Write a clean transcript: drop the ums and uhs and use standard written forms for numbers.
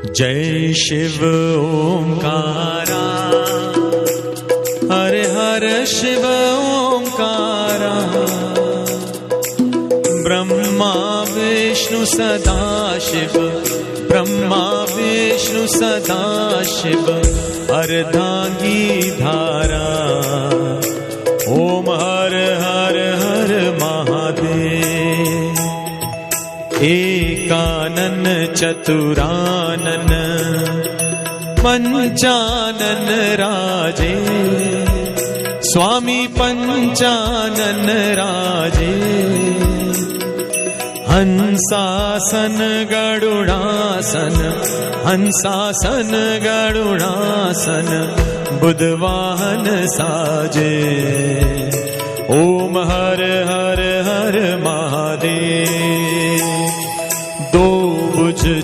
जय शिव ओंकारा, हर हर शिव ओंकारा। ब्रह्मा विष्णु सदा शिव, ब्रह्मा विष्णु सदा शिव, अर्धांगी धारा। ओम हर हर हर महादेव। एकानन चतुरानन पंचानन राजे, स्वामी पंचानन राजे। हंसासन गरुड़ासन, हंसासन गरुड़ासन, बुधवाहन साजे। ओम हर हर हर महादेव। दो भुज